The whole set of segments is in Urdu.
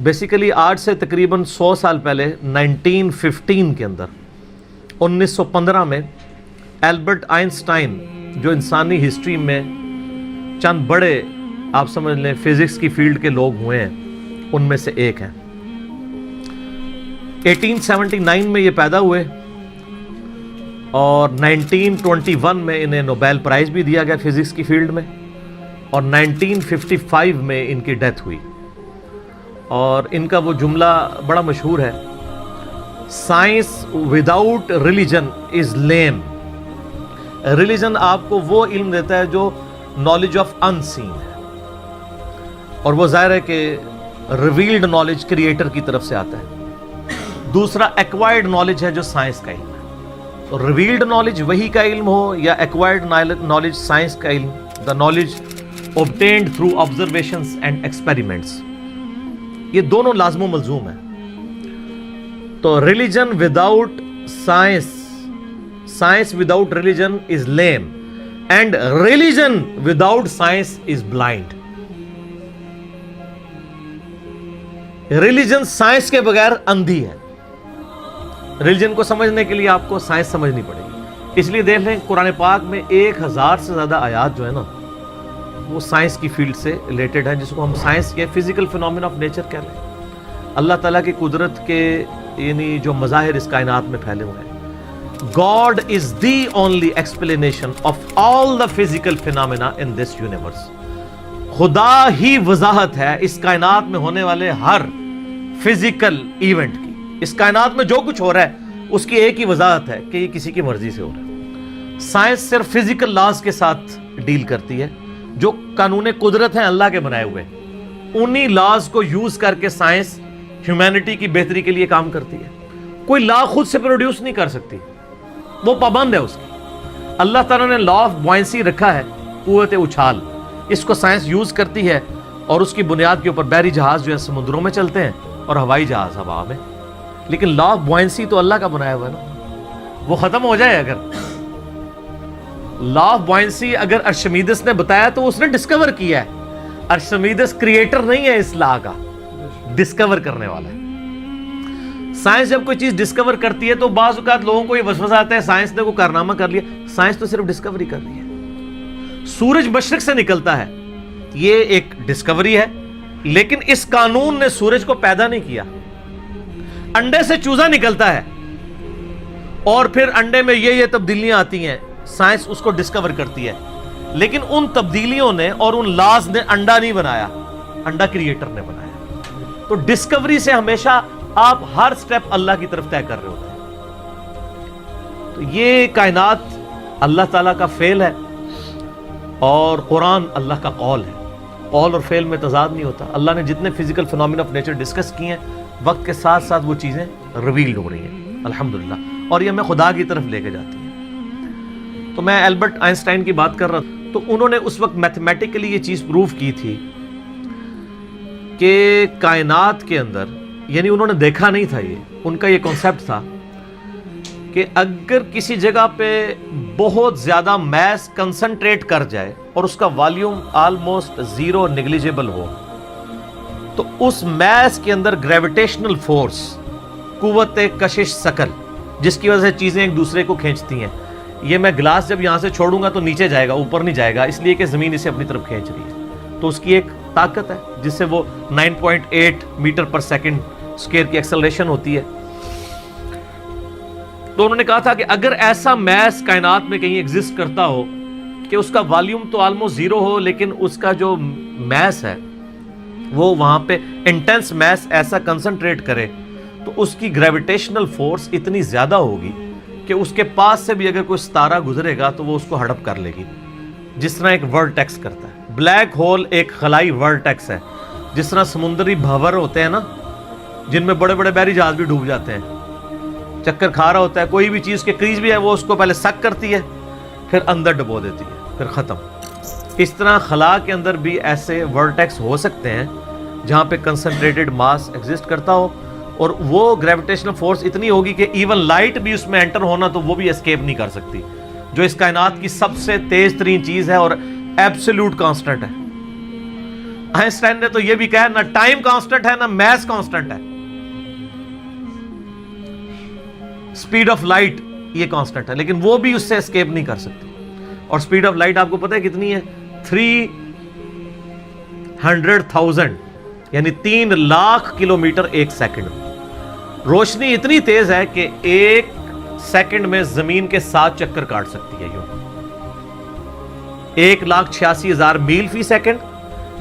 بیسیکلی آج سے تقریباً 100 سال پہلے 1915 کے اندر 1915 میں البرٹ آئنسٹائن جو انسانی ہسٹری میں چند بڑے آپ سمجھ لیں فزکس کی فیلڈ کے لوگ ہوئے ہیں ان میں سے ایک ہیں. 1879 میں یہ پیدا ہوئے اور 1921 میں انہیں نوبیل پرائز بھی دیا گیا فزکس کی فیلڈ میں اور 1955 میں ان کی ڈیتھ ہوئی. اور ان کا وہ جملہ بڑا مشہور ہے, science without religion is lame. Religion آپ کو وہ علم دیتا ہے جو نالج آف ان سین ہے, اور وہ ظاہر ہے کہ ریویلڈ نالج کریٹر کی طرف سے آتا ہے. دوسرا ایکوائرڈ نالج ہے جو سائنس کا علم ہے. تو ریویلڈ نالج وہی کا علم ہو یا ایکوائرڈ نالج سائنس کا علم, the knowledge obtained through observations and experiments, یہ دونوں لازم و ملزوم ہیں. تو religion without science, science without religion is lame, and religion without science is blind. Religion science کے بغیر اندھی ہے. ریلیجن کو سمجھنے کے لیے آپ کو سائنس سمجھنی پڑے گی. اس لیے دیکھ لیں قرآن پاک میں 1000 سے زیادہ آیات جو ہے نا وہ سائنس کی فیلڈ سے ریلیٹڈ ہیں, جس کو ہم سائنس کے فزیکل فینومینا آف نیچر کہہ رہے ہیں. اللہ تعالیٰ کی قدرت کے یعنی جو مظاہر اس کائنات میں پھیلے ہوئے ہیں. God is the only explanation of all the physical phenomena in this universe. خدا ہی وضاحت ہے اس کائنات میں ہونے والے ہر فزیکل ایونٹ کی. اس کائنات میں جو کچھ ہو رہا ہے اس کی ایک ہی وضاحت ہے کہ یہ کسی کی مرضی سے ہو رہا ہے. سائنس صرف فزیکل لاز کے ساتھ ڈیل کرتی ہے جو قانون قدرت ہیں اللہ کے بنائے ہوئے. انہی لاز کو یوز کر کے سائنس ہیومینٹی کی بہتری کے لیے کام کرتی ہے. کوئی لا خود سے پروڈیوس نہیں کر سکتی, وہ پابند ہے اس کی. اللہ تعالیٰ نے لا آف بوائنسی رکھا ہے, قوت اچھال, اس کو سائنس یوز کرتی ہے اور اس کی بنیاد کے اوپر بحری جہاز جو ہے سمندروں میں چلتے ہیں اور ہوائی جہاز ہوا میں. لیکن لا آف بوائنسی تو اللہ کا بنایا ہوا ہے نا, وہ ختم ہو جائے. اگر لا آف بوائنسی اگر ارشمیدس نے بتایا تو اس نے ڈسکور کیا ہے. ارشمیدس کریٹر نہیں ہے اس لا کا, ڈسکور کرنے والا ہے. سائنس جب کوئی چیز ڈسکور کرتی ہے تو بعض اوقات لوگوں کو یہ وسوسہ آتا ہے سائنس نے کوئی کارنامہ کر لیا. سائنس تو صرف ڈسکوری کر رہی ہے. سورج مشرق سے نکلتا ہے, یہ ایک ڈسکوری ہے, لیکن اس قانون نے سورج کو پیدا نہیں کیا. انڈے سے چوزا نکلتا ہے اور پھر انڈے میں یہ تبدیلیاں آتی ہیں, سائنس اس کو ڈسکور کرتی ہے, لیکن ان تبدیلیوں نے اور ان لاز نے انڈا نہیں بنایا, انڈا کریٹر نے بنایا. تو ڈسکوری سے ہمیشہ آپ ہر سٹیپ اللہ کی طرف طے کر رہے ہوتے ہیں. تو یہ کائنات اللہ تعالیٰ کا فعل ہے اور قرآن اللہ کا قول ہے. قول اور فعل میں تضاد نہیں ہوتا. اللہ نے جتنے physical phenomena of nature discuss کیے ہیں وقت کے ساتھ ساتھ وہ چیزیں ریویلڈ ہو رہی ہیں الحمدللہ, اور یہ ہمیں خدا کی طرف لے کے جاتی ہیں. تو میں البرٹ آئنسٹائن کی بات کر رہا تھا, تو انہوں نے اس وقت میتھمیٹیکلی یہ چیز پروف کی تھی کہ کائنات کے اندر, یعنی انہوں نے دیکھا نہیں تھا, یہ ان کا یہ کانسیپٹ تھا کہ اگر کسی جگہ پہ بہت زیادہ میس کنسنٹریٹ کر جائے اور اس کا والیوم آلموسٹ زیرو نیگلیجیبل ہو تو اس میس کے اندر گریویٹیشنل فورس, قوت کشش ثقل, جس کی وجہ سے چیزیں ایک دوسرے کو کھینچتی ہیں. یہ میں گلاس جب یہاں سے چھوڑوں گا تو نیچے جائے گا, اوپر نہیں جائے گا, اس لیے کہ زمین اسے اپنی طرف کھینچ رہی ہے. تو اس کی ایک طاقت ہے جس سے وہ 9.8 میٹر پر سیکنڈ اسکوائر کی ایکسلریشن ہوتی ہے. تو انہوں نے کہا تھا کہ اگر ایسا میس کائنات میں کہیں ایگزسٹ کرتا ہو کہ اس کا والیوم تو آلموسٹ زیرو ہو, لیکن اس کا جو میس ہے وہ وہاں پہ انٹینس میس ایسا کنسنٹریٹ کرے تو اس کی گریویٹیشنل فورس اتنی زیادہ ہوگی کہ اس کے پاس سے بھی اگر کوئی ستارہ گزرے گا تو وہ اس کو ہڑپ کر لے گی, جس طرح ایک ورٹیکس کرتا ہے. بلیک ہول ایک خلائی ورٹیکس ہے, جس طرح سمندری بھنور ہوتے ہیں نا جن میں بڑے بڑے بحری جہاز بھی ڈوب جاتے ہیں, چکر کھا رہا ہوتا ہے, کوئی بھی چیز کے قریب بھی ہے وہ اس کو پہلے سک کرتی ہے پھر اندر ڈبو دیتی ہے پھر ختم. اس طرح خلا کے اندر بھی ایسے ورٹیکس ہو سکتے ہیں جہاں پہ کنسنٹریٹڈ ماس ایگزسٹ کرتا ہو اور وہ گریویٹیشنل فورس اتنی ہوگی کہ ایون لائٹ بھی اس میں انٹر ہونا تو وہ بھی اسکیپ نہیں کر سکتی, جو اس کائنات کی سب سے تیز ترین چیز ہے اور ایبسولوٹ کانسٹنٹ ہے. آئنسٹائن نے تو یہ بھی کہا نہ ٹائم کانسٹنٹ ہے نہ میس کانسٹنٹ ہے، سپیڈ آف لائٹ یہ کانسٹنٹ ہے، لیکن وہ بھی اس سے اسکیپ نہیں کر سکتی. اور سپیڈ آف لائٹ آپ کو پتہ ہے کتنی ہے؟ 300,000 یعنی 3 لاکھ کلومیٹر ایک سیکنڈ میں. روشنی اتنی تیز ہے کہ ایک سیکنڈ میں زمین کے 7 چکر کاٹ سکتی ہے. یوں 1,86,000 میل فی سیکنڈ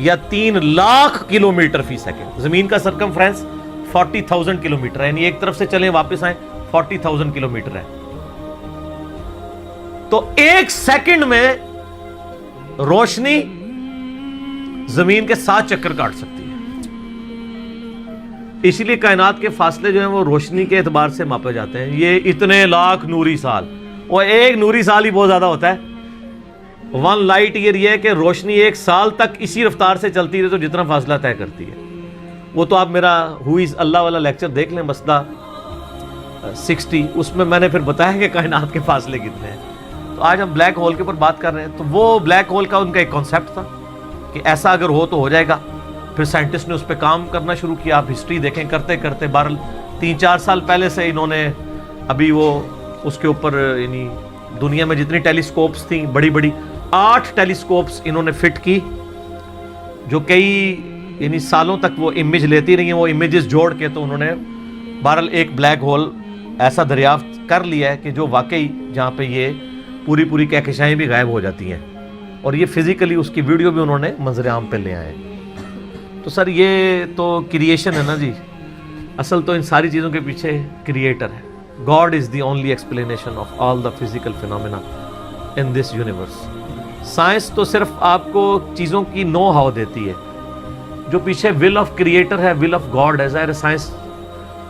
یا 3 لاکھ کلومیٹر فی سیکنڈ. زمین کا سرکمفرنس 40,000 کلومیٹر ہے، یعنی ایک طرف سے چلیں واپس آئیں 40,000 کلومیٹر ہے. تو ایک سیکنڈ میں روشنی زمین کے 7 چکر کاٹ سکتی ہے. اسی لیے کائنات کے فاصلے جو ہیں وہ روشنی کے اعتبار سے ماپے جاتے ہیں. یہ اتنے لاکھ نوری سال، اور ایک نوری سال ہی بہت زیادہ ہوتا ہے. 1 لائٹ ایئر یہ ہے کہ روشنی ایک سال تک اسی رفتار سے چلتی رہے تو جتنا فاصلہ طے کرتی ہے. وہ تو آپ میرا ہوئیز اللہ والا لیکچر دیکھ لیں، مسئلہ 60، اس میں میں نے پھر بتایا کہ کائنات کے فاصلے کتنے ہیں. تو آج ہم بلیک ہول کے اوپر بات کر رہے ہیں. تو وہ بلیک ہول کا ان کا ایک کانسیپٹ تھا کہ ایسا اگر ہو تو ہو جائے گا. پھر سائنٹسٹ نے اس پہ کام کرنا شروع کیا. آپ ہسٹری دیکھیں کرتے کرتے 3-4 سال پہلے سے انہوں نے ابھی وہ اس کے اوپر یعنی دنیا میں جتنی ٹیلیسکوپس تھیں بڑی بڑی 8 ٹیلیسکوپس انہوں نے فٹ کی، جو کئی یعنی سالوں تک وہ امیج لیتی رہی ہیں. وہ امیجز جوڑ کے تو انہوں نے بہرحال ایک بلیک ہول ایسا دریافت کر لیا ہے کہ جو واقعی جہاں پہ یہ پوری کہکشائیں بھی غائب ہو جاتی ہیں. اور یہ فزیکلی اس کی ویڈیو بھی انہوں نے منظر عام پہ لے آئے. تو سر یہ تو کریشن ہے نا جی، اصل تو ان ساری چیزوں کے پیچھے کریٹر ہے. God is the only explanation of all the physical phenomena in this universe. Science تو صرف آپ کو چیزوں کی نو ہاؤ دیتی ہے، جو پیچھے ول آف کریٹر ہے، ول آف گاڈ ہے. ظاہر سائنس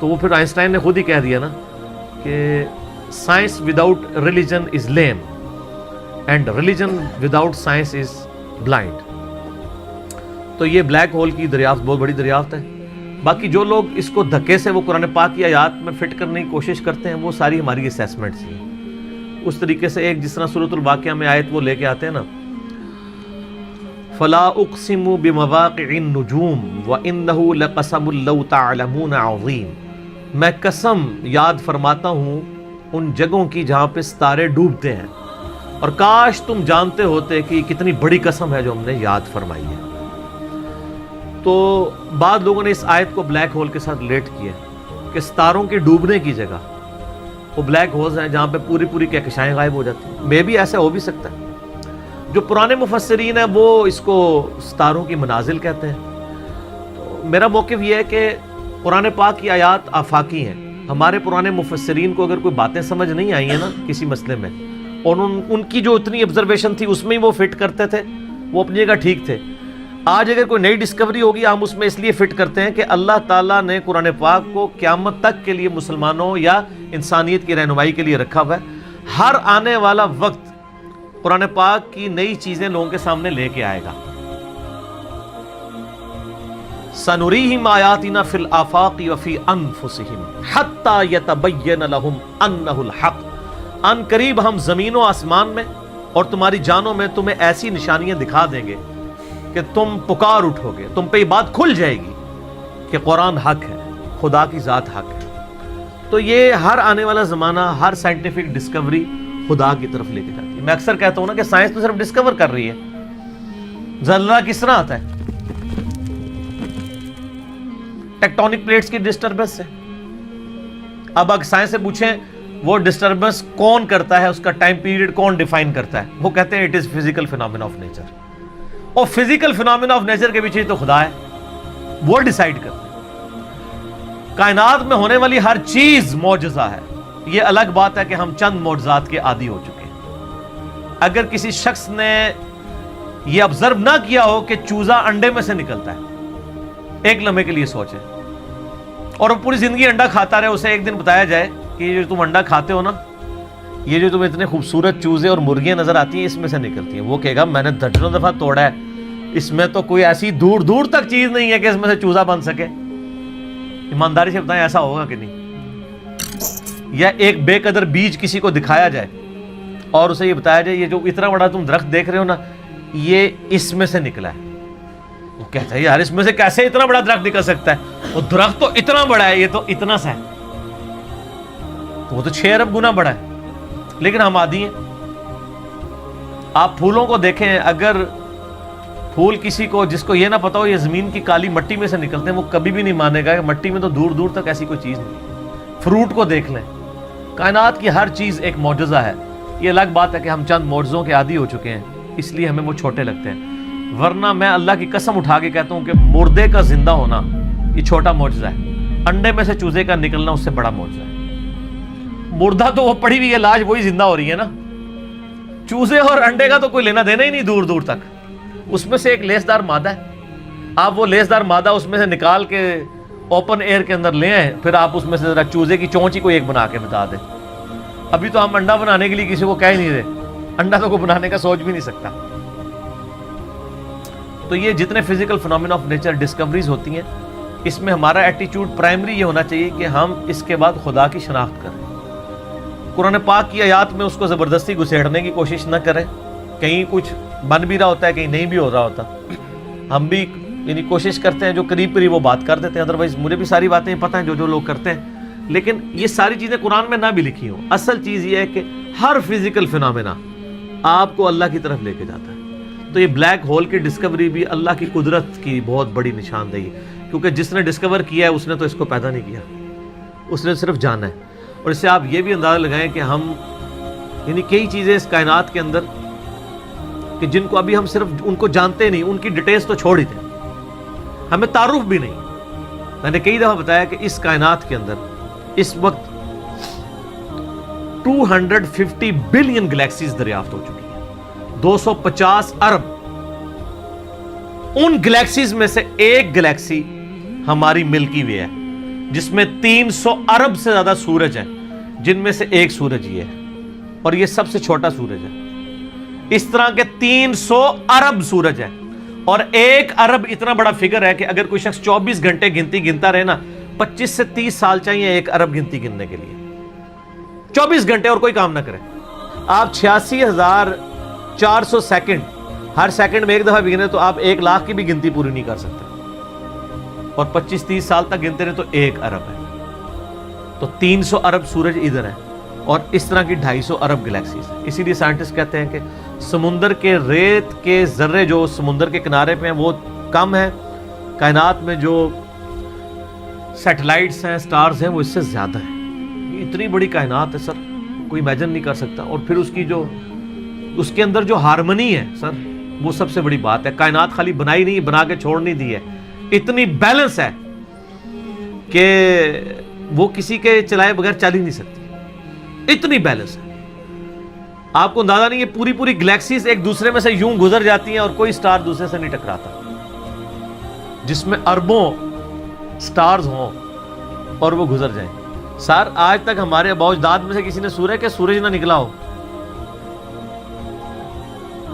تو وہ پھر آئنسٹائن نے خود ہی کہہ دیا نا کہ science without religion is lame and religion without science is blind. تو یہ بلیک ہول کی دریافت بہت بڑی دریافت ہے. باقی جو لوگ اس کو دھکے سے وہ قرآن پاک کی آیات میں فٹ کرنے کی کوشش کرتے ہیں وہ ساری ہماری اسیسمنٹس ہیں. اس طریقے سے ایک جس طرح سورۃ الواقعہ میں آیت وہ لے کے آتے ہیں نا، فلا اقسم بمواقع النجوم وانه لقسم لو تعلمون عظیم. میں قسم یاد فرماتا ہوں ان جگہوں کی جہاں پہ ستارے ڈوبتے ہیں، اور کاش تم جانتے ہوتے کہ کتنی بڑی قسم ہے جو ہم نے یاد فرمائی ہے. تو بعض لوگوں نے اس آیت کو بلیک ہول کے ساتھ ریلیٹ کیا کہ ستاروں کے ڈوبنے کی جگہ وہ بلیک ہولز ہیں جہاں پہ پوری کہکشائیں غائب ہو جاتی ہیں. مے بھی ایسا ہو بھی سکتا ہے. جو پرانے مفسرین ہیں وہ اس کو ستاروں کی منازل کہتے ہیں. تو میرا موقف یہ ہے کہ قرآن پاک کی آیات آفاقی ہیں. ہمارے پرانے مفسرین کو اگر کوئی باتیں سمجھ نہیں آئی ہیں نا کسی مسئلے میں، اور ان کی جو اتنی آبزرویشن تھی اس میں ہی وہ فٹ کرتے تھے، وہ اپنی جگہ ٹھیک تھے. آج اگر کوئی نئی ڈسکوری ہوگی ہم اس میں اس لیے فٹ کرتے ہیں کہ اللہ تعالیٰ نے قرآن پاک کو قیامت تک کے لیے مسلمانوں یا انسانیت کی رہنمائی کے لیے رکھا ہوا ہے. ہر آنے والا وقت قرآن پاک کی نئی چیزیں لوگوں کے سامنے لے کے آئے گا. سنریہم آیاتنا فی الآفاق وفی انفسہم حتی یتبین لہم انہ الحق. ان قریب ہم زمین و آسمان میں اور تمہاری جانوں میں تمہیں ایسی نشانیاں دکھا دیں گے کہ تم پکار اٹھو گے، تم پہ یہ بات کھل جائے گی کہ قرآن حق ہے، خدا کی ذات حق ہے. تو یہ ہر آنے والا زمانہ ہر سائنٹیفک ڈسکوری خدا کی طرف لے کے جاتی ہے. میں اکثر کہتا ہوں نا کہ سائنس تو صرف ڈسکور کر رہی ہے. زلزلہ کس طرح آتا ہے؟ ٹیکٹونک پلیٹس کی ڈسٹربنس سے. اب اگر سائنس سے پوچھیں وہ ڈسٹربنس کون کرتا ہے، اس کا ٹائم پیریڈ کون ڈیفائن کرتا ہے، وہ کہتے ہیں it is physical phenomena of nature. اور فزیکل فینومینا آف نیچر کے پیچھے تو خدا ہے، وہ ڈیسائیڈ کرتا ہے. کائنات میں ہونے والی ہر چیز معجزہ ہے. یہ الگ بات ہے کہ ہم چند معجزات کے عادی ہو چکے ہیں. اگر کسی شخص نے یہ آبزرو نہ کیا ہو کہ چوزا انڈے میں سے نکلتا ہے، ایک لمحے کے لیے سوچے، اور وہ پوری زندگی انڈا کھاتا رہے، اسے ایک دن بتایا جائے کہ یہ جو تم انڈا کھاتے ہو نا، یہ جو تمہیں اتنے خوبصورت چوزے اور مرغیاں نظر آتی ہیں اس میں سے نکلتی ہیں. وہ کہے گا میں نے درجنوں دفعہ توڑا ہے، اس میں تو کوئی ایسی دور دور تک چیز نہیں ہے کہ اس میں سے چوزا بن سکے. ایمانداری سے بتائیں ایسا ہوگا کہ نہیں؟ یا ایک بے قدر بیج کسی کو دکھایا جائے اور اسے یہ بتایا جائے یہ جو اتنا بڑا تم درخت دیکھ رہے ہو نا، یہ اس میں سے نکلا ہے. وہ کہتا ہے یار اس میں سے کیسے اتنا بڑا درخت نکل سکتا ہے؟ وہ درخت تو اتنا بڑا ہے، یہ تو اتنا سا ہے، وہ تو 6 ارب گنا بڑا ہے، لیکن ہم عادی ہیں۔ آپ پھولوں کو دیکھیں، اگر پھول کسی کو جس کو یہ نہ پتا ہو یہ زمین کی کالی مٹی میں سے نکلتے ہیں، وہ کبھی بھی نہیں مانے گا کہ مٹی میں تو دور دور تک ایسی کوئی چیز نہیں۔ فروٹ کو دیکھ لیں، کائنات کی ہر چیز ایک معجزہ ہے۔ یہ الگ بات ہے کہ ہم چند معجزوں کے عادی ہو چکے ہیں، اس لیے ہمیں وہ چھوٹے لگتے ہیں، ورنہ میں اللہ کی قسم اٹھا کے کہتا ہوں کہ مردے کا زندہ ہونا یہ چھوٹا معجزہ ہے، انڈے میں سے چوزے کا نکلنا اس سے بڑا معجزہ ہے۔ مردہ تو وہ پڑی ہوئی ہے لاش، وہی زندہ ہو رہی ہے نا، چوزے اور انڈے کا تو کوئی لینا دینا ہی نہیں دور دور تک۔ اس میں سے ایک لیسدار مادہ ہے، آپ وہ لیسدار مادہ اس میں سے نکال کے اوپن ایئر کے اندر لے آئیں، پھر آپ اس میں سے ذرا چوزے کی چونچ ہی کوئی ایک بنا کے بتا دیں۔ ابھی تو ہم انڈا بنانے کے لیے کسی کو کہہ ہی نہیں رہے، انڈا تو کوئی بنانے کا سوچ بھی نہیں سکتا۔ تو یہ جتنے physical phenomena of nature discoveries ہوتی ہیں، اس میں ہمارا ایٹیچیوڈ پرائمری یہ ہونا چاہیے کہ ہم اس کے بعد خدا کی شناخت کریں۔ قرآن پاک کی آیات میں اس کو زبردستی گھسیڑنے کی کوشش نہ کریں، کہیں کچھ بن بھی رہا ہوتا ہے، کہیں نہیں بھی ہو رہا ہوتا، ہم بھی یعنی کوشش کرتے ہیں جو قریب قریب وہ بات کر دیتے ہیں، ادروائز مجھے بھی ساری باتیں پتہ ہیں جو لوگ کرتے ہیں، لیکن یہ ساری چیزیں قرآن میں نہ بھی لکھی ہوں۔ اصل چیز یہ ہے کہ ہر فزیکل فنومینا آپ کو اللہ کی طرف لے کے جاتا ہے۔ تو یہ بلیک ہول کی ڈسکوری بھی اللہ کی قدرت کی بہت بڑی نشاندہی ہے، کیونکہ جس نے ڈسکور کیا ہے اس نے تو اس کو پیدا نہیں کیا، اس نے صرف جانا ہے۔ اور اس سے آپ یہ بھی اندازہ لگائیں کہ ہم یعنی کئی چیزیں اس کائنات کے اندر کہ جن کو ابھی ہم صرف ان کو جانتے نہیں، ان کی ڈیٹیلز تو چھوڑ ہی دیں، ہمیں تعارف بھی نہیں۔ میں نے کئی دفعہ بتایا کہ اس کائنات کے اندر اس وقت 250 بلین گلیکسیز دریافت ہو چکی ہیں، 250 ارب۔ ان گلیکسیز میں سے ایک گلیکسی ہماری ملکی وے ہے، جس میں 300 ارب سے زیادہ سورج ہیں، جن میں سے ایک سورج یہ ہے، اور یہ سب سے چھوٹا سورج ہے۔ اس طرح کے 300 ارب سورج ہیں، اور 1 ارب اتنا بڑا فگر ہے کہ اگر کوئی شخص 24 گھنٹے گنتی گنتا رہے نا، 25 سے 30 سال چاہیے 1 ارب گنتی گننے کے لیے، 24 گھنٹے اور کوئی کام نہ کرے۔ آپ 86,400 سیکنڈ، ہر سیکنڈ میں ایک دفعہ بھی گنے تو آپ 1 لاکھ کی بھی گنتی پوری نہیں کر سکتے، اور 25-30 سال تک گنتے رہے تو 1 ارب ہے۔ تو 300 ارب سورج ادھر ہے، اور اس طرح کی 250 ارب گلیکسیز ہیں۔ اسی لیے سائنٹسٹ کہتے ہیں کہ سمندر کے ریت کے ذرے جو سمندر کے کنارے پہ ہیں وہ کم ہیں، کائنات میں جو سیٹلائٹس ہیں، سٹارز ہیں، وہ اس سے زیادہ ہیں۔ یہ اتنی بڑی کائنات ہے سر، کوئی امیجن نہیں کر سکتا۔ اور پھر اس کی جو اس کے اندر جو ہارمنی ہے سر، وہ سب سے بڑی بات ہے۔ کائنات خالی بنائی نہیں، بنا کے چھوڑ نہیں دی ہے، اتنی بیلنس ہے کہ وہ کسی کے چلائے بغیر چل ہی نہیں سکتی، اتنی بیلنس ہے۔ آپ کو اندازہ نہیں، یہ پوری پوری گلیکسیز ایک دوسرے میں سے یوں گزر جاتی ہیں اور کوئی سٹار دوسرے سے نہیں ٹکراتا، جس میں اربوں سٹارز ہوں اور وہ گزر جائیں۔ سر آج تک ہمارے آباء و اجداد میں سے کسی نے سورج کہ سورج نہ نکلا ہو،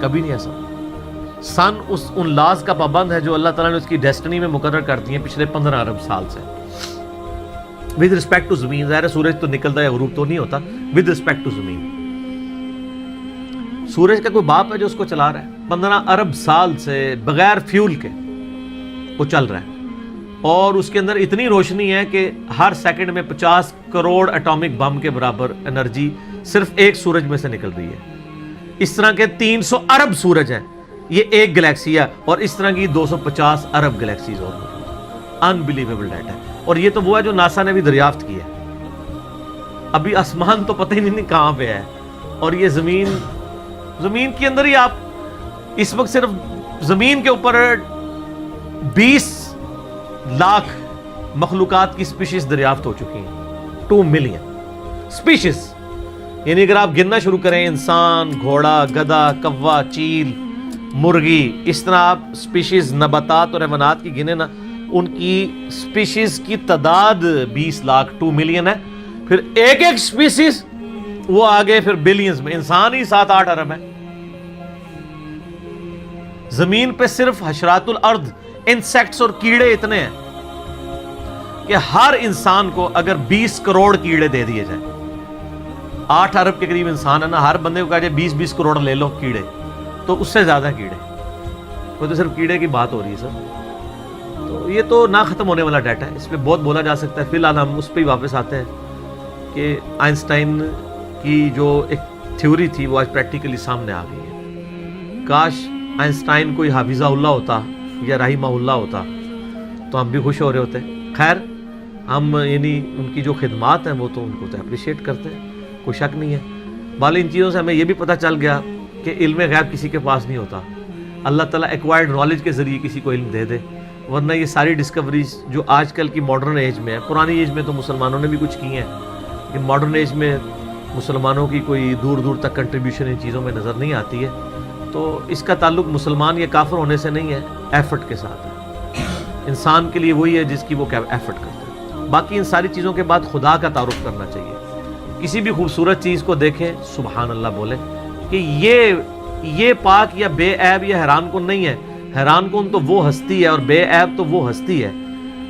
کبھی نہیں ایسا۔ سن ان لاز کا پابند ہے جو اللہ تعالیٰ نے اس کی ڈیسٹنی میں مقرر کر دی ہیں پچھلے 15 ارب سال سے۔ ود رسپیکٹ ٹو زمین، ظاہر ہے سورج تو نکلتا ہے، غروب تو نہیں ہوتا، ود رسپیکٹ ٹو زمین۔ سورج کا کوئی باپ ہے جو اس کو چلا رہا ہے، 15 ارب سال سے بغیر فیول کے وہ چل رہا ہے، اور اس کے اندر اتنی روشنی ہے کہ ہر سیکنڈ میں 50 کروڑ ایٹامک بم کے برابر انرجی صرف ایک سورج میں سے نکل رہی ہے۔ اس طرح کے 300 ارب سورج ہیں، یہ ایک گلیکسی ہے، اور اس طرح کی 250 ارب گلیکسیز اور انبلیویبل ڈیٹا ہے۔ اور یہ تو وہ ہے جو ناسا نے بھی دریافت کی ہے، ابھی آسمان تو پتہ ہی نہیں کہاں پہ ہے، اور یہ زمین کے اندر ہی آپ اس وقت صرف زمین کے اوپر 20 لاکھ مخلوقات کی سپیشیز دریافت ہو چکی ہیں، 2 ملین سپیشیز۔ یعنی اگر آپ گننا شروع کریں، انسان، گھوڑا، گدھا، کوا، چیل، مرغی، اس طرح آپ سپیشیز نباتات اور حیوانات کی گنے نا، ان کی سپیشیز کی تعداد 20 لاکھ 2 ملین ہے۔ پھر ایک ایک سپیشیز وہ آگے پھر بلینز میں، انسان ہی 7-8 ارب ہے۔ زمین پہ صرف حشرات الارض، انسیکٹس اور کیڑے اتنے ہیں کہ ہر انسان کو اگر 20 کروڑ کیڑے دے دیے جائیں، 8 ارب کے قریب انسان ہے نا، ہر بندے کو کہا جائے 20 کروڑ لے لو کیڑے، تو اس سے زیادہ کیڑے، وہ تو صرف کیڑے کی بات ہو رہی ہے سر۔ تو یہ تو نہ ختم ہونے والا ڈیٹا ہے، اس پہ بہت بولا جا سکتا ہے. فی الحال ہم اس پہ ہی واپس آتے ہیں کہ آئنسٹائن کی جو ایک تھیوری تھی وہ آج پریکٹیکلی سامنے آ گئی ہے. کاش آئنسٹائن کوئی حافظہ اللہ ہوتا یا رحمہ اللہ ہوتا تو ہم بھی خوش ہو رہے ہوتے. خیر ہم یعنی ان کی جو خدمات ہیں وہ تو ان کو تو اپریشیٹ کرتے ہیں، کوئی شک نہیں ہے. بال ان چیزوں سے ہمیں یہ بھی پتہ چل گیا کہ علم غیب کسی کے پاس نہیں ہوتا. اللہ تعالیٰ ایکوائرڈ نالج کے ذریعے کسی کو علم دے دے، ورنہ یہ ساری ڈسکوریز جو آج کل کی ماڈرن ایج میں ہے، پرانی ایج میں تو مسلمانوں نے بھی کچھ کی ہیں لیکن ماڈرن ایج میں مسلمانوں کی کوئی دور دور تک کنٹریبیوشن ان چیزوں میں نظر نہیں آتی ہے. تو اس کا تعلق مسلمان یا کافر ہونے سے نہیں ہے، ایفرٹ کے ساتھ ہے. انسان کے لیے وہی ہے جس کی وہ ایفرٹ کرتا ہے. باقی ان ساری چیزوں کے بعد خدا کا تعارف کرنا چاہیے. کسی بھی خوبصورت چیز کو دیکھیں سبحان اللہ بولیں کہ یہ پاک یا بے عیب یا حیران کن نہیں ہے. حیران کن تو وہ ہستی ہے اور بے عیب تو وہ ہستی ہے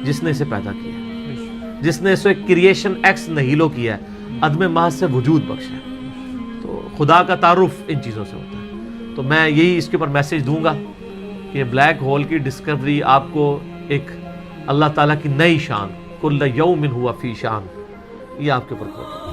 جس نے اسے پیدا کیا ہے، جس نے اسے کریشن ایکس نہیلو کیا ہے، عدم محض سے وجود بخشا ہے. تو خدا کا تعارف ان چیزوں سے ہوتا ہے. تو میں یہی اس کے اوپر میسج دوں گا کہ بلیک ہول کی ڈسکوری آپ کو ایک اللہ تعالیٰ کی نئی شان، کل یوم ہوا فی شان، یہ آپ کے اوپر ہوتا ہے.